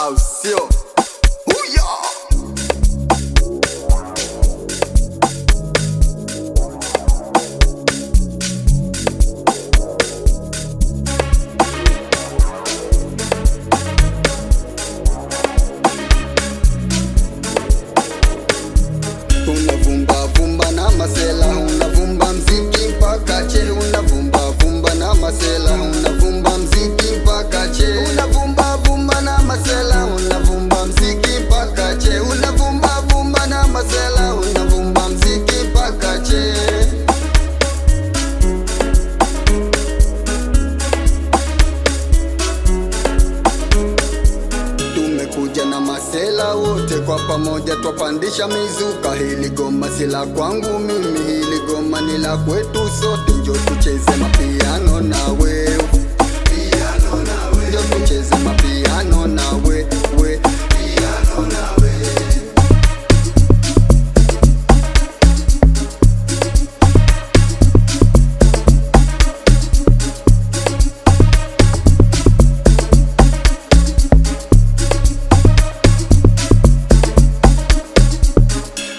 au sio? Huyo unavumba vumba na masela, unavumba mziki mpaka che, unavumba vumba na masela, unavumba mziki mpaka che, unavumba vumba na masela, unavumba mziki mpaka che, unavumba vumba na masela, unavumba mziki mpaka che. Tumekuja na masela wote kwa pamoja, twapandisha mizuka. Hili goma si la kwangu mimi, hili goma ni la kwetu sote. Njo tucheze mapiano na wewe, njo tucheze mapiano na wewe, piano na wewe.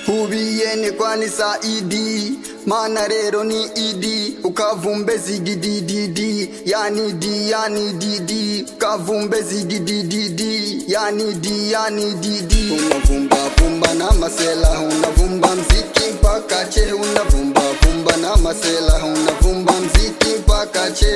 Hubiyeni kwani Saidi, mana rero ni idi. Ukavumbe zigidididi, yani di yani didi. Ukavumbe zigidididi, yani di yani didi. Unavumba vumba na masela, unavumba mziki mpaka che, unavumba vumba na masela, unavumba mziki mpaka che.